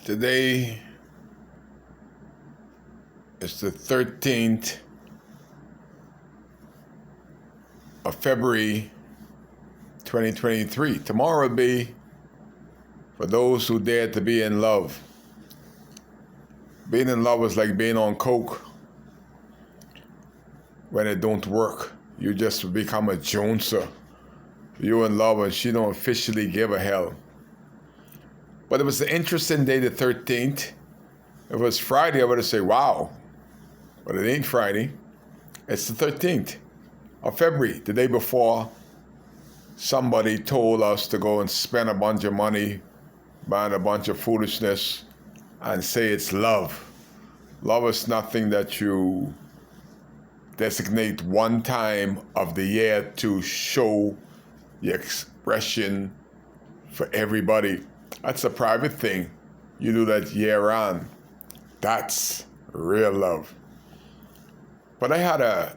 Today is the 13th of February 2023. Tomorrow will be for those who dare to be in love. Being in love is like being on coke. When it don't work, you just become a joneser. You're in love and she don't officially give a hell. But it was an interesting day, the 13th. If it was Friday, I would have said, wow. But it ain't Friday. It's the 13th of February, the day before somebody told us to go and spend a bunch of money, buying a bunch of foolishness, and say it's love. Love is nothing that you designate one time of the year to show the expression for everybody. That's a private thing. You do that year round. That's real love. But I had a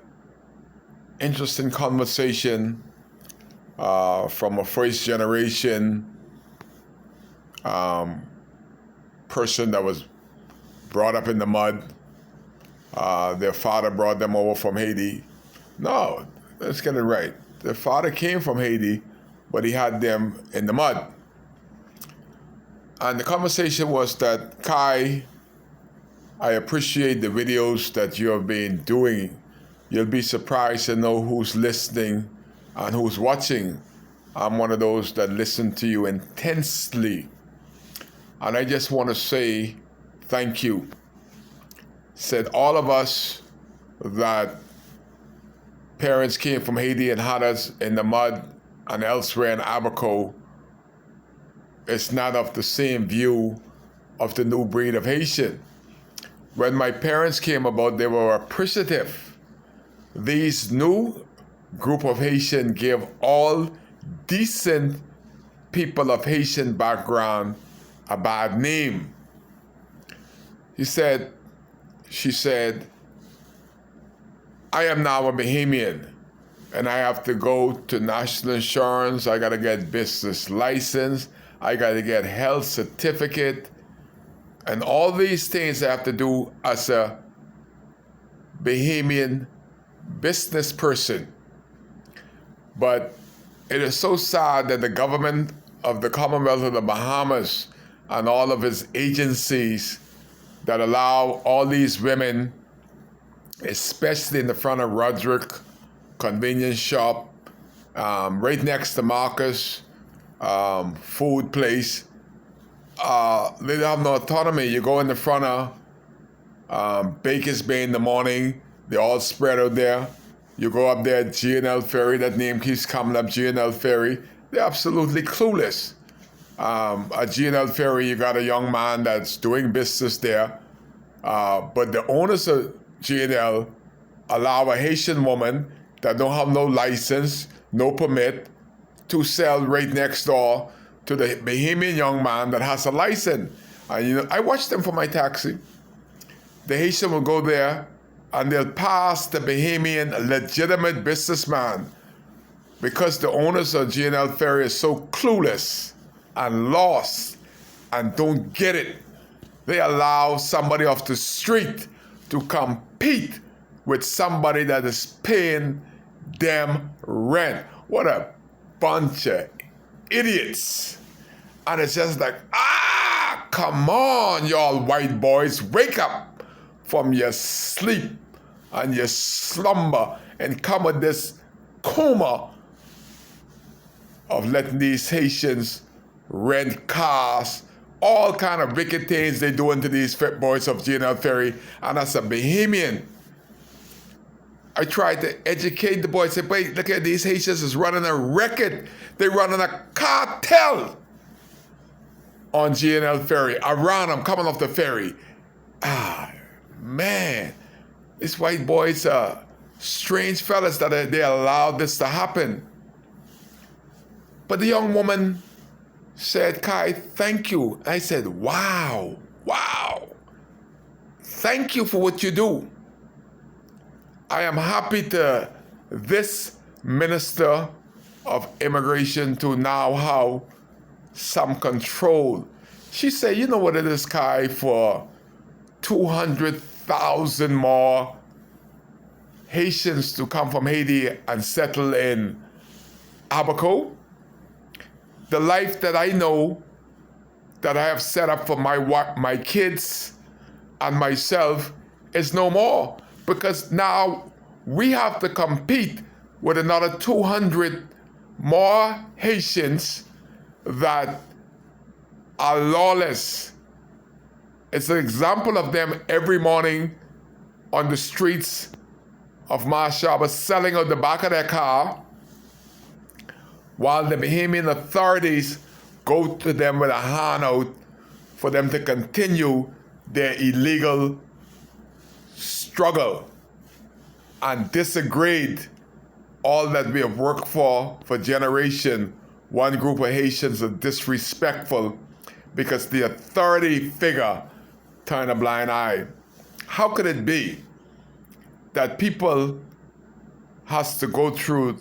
interesting conversation from a first generation person that was brought up in the mud. Their father brought them over from Haiti. No, let's get it right. Their father came from Haiti, but he had them in the mud. And the conversation was that, Kai, I appreciate the videos that you have been doing. You'll be surprised to know who's listening and who's watching. I'm one of those that listen to you intensely. And I just want to say thank you. Said all of us that parents came from Haiti and had us in the mud and elsewhere in Abaco, it's not of the same view of the new breed of Haitian. When my parents came about, they were appreciative. These new group of Haitian gave all decent people of Haitian background a bad name. She said, I am now a Bahamian and I have to go to national insurance. I got to get business license. I got to get health certificate. And all these things I have to do as a Bahamian business person. But it is so sad that the government of the Commonwealth of the Bahamas and all of its agencies that allow all these women, especially in the front of Roderick convenience shop, right next to Marcus food place, they have no autonomy. You go in the front of Baker's Bay in the morning, they're all spread out there. You go up there at G&L Ferry, that name keeps coming up, G&L Ferry. They're absolutely clueless. At G&L Ferry, you got a young man that's doing business there, but the owners of G&L allow a Haitian woman that don't have no license, no permit, to sell right next door to the Bahamian young man that has a license. And I watch them for my taxi. The Haitian will go there and they'll pass the Bahamian legitimate businessman because the owners of G&L Ferry are so clueless and lost and don't get it. They allow somebody off the street to compete with somebody that is paying them rent. What a bunch of idiots. And it's just like, come on, y'all white boys, wake up from your sleep and your slumber and come with this coma of letting these Haitians rent cars, all kind of wicked things they doing to these fit boys of G&L Ferry. And as a Bahamian, I tried to educate the boys. Say, wait, look at these Haitians is running a record. They running a cartel on G&L Ferry. Around them coming off the ferry. Man, these white boys are strange fellas that they allowed this to happen. But the young woman said, Kai, thank you. I said, wow. Thank you for what you do. I am happy to this Minister of Immigration to now have some control. She said, you know what it is, Kai, for 200,000 more Haitians to come from Haiti and settle in Abaco? The life that I know, that I have set up for my kids and myself, is no more, because now we have to compete with another 200 more Haitians that are lawless. It's an example of them every morning on the streets of Mashaba selling out the back of their car, while the Bahamian authorities go to them with a hand out for them to continue their illegal struggle and disgrade all that we have worked for generation. One group of Haitians are disrespectful because the authority figure turned a blind eye. How could it be that people has to go through,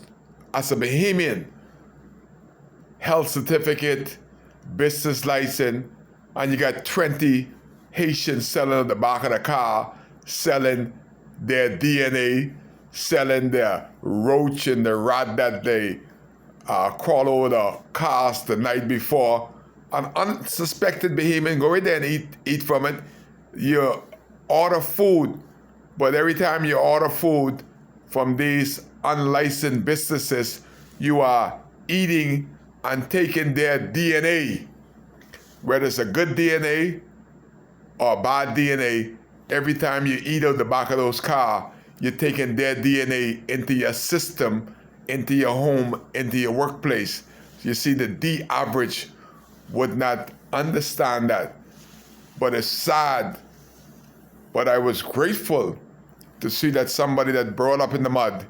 as a Bahamian, health certificate, business license, and you got 20 Haitians selling at the back of the car, selling their DNA, selling their roach and the rat that they crawl over the cars the night before. An unsuspected Bahamian go in there and eat from it. You order food, but every time you order food from these unlicensed businesses, you are eating and taking their DNA. Whether it's a good DNA or bad DNA, every time you eat out the back of those cars, you're taking their DNA into your system, into your home, into your workplace. You see, the average would not understand that. But it's sad. But I was grateful to see that somebody that brought up in the mud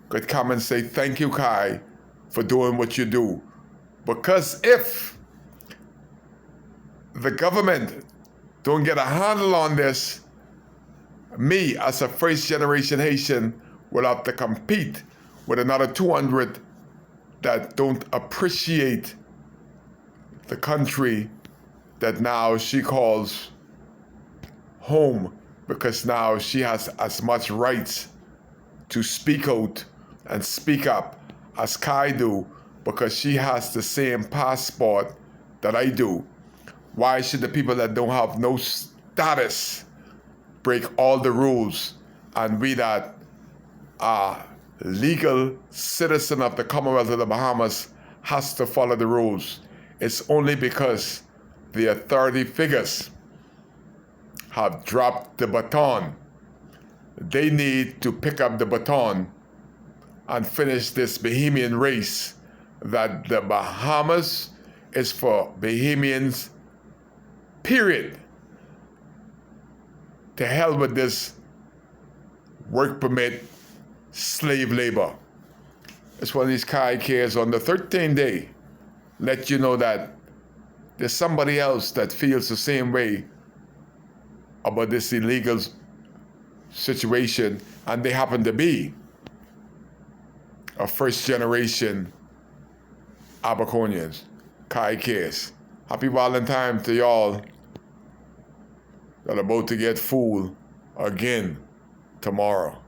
could come and say, thank you, Kai, for doing what you do. Because if the government don't get a handle on this, me, as a first generation Haitian, will have to compete with another 200 that don't appreciate the country that now she calls home, because now she has as much rights to speak out and speak up as Kai do, because she has the same passport that I do. Why should the people that don't have no status break all the rules, and we that are legal citizen of the Commonwealth of the Bahamas has to follow the rules? It's only because the authority figures have dropped the baton. They need to pick up the baton and finish this Bahamian race, that the Bahamas is for Bahamians, period. To hell with this work permit slave labor. It's one of these Kai cares on the 13th day. Let you know that there's somebody else that feels the same way about this illegal situation, and they happen to be a first generation Abaconians. Kai cares. Happy Valentine to y'all that are about to get fooled again tomorrow.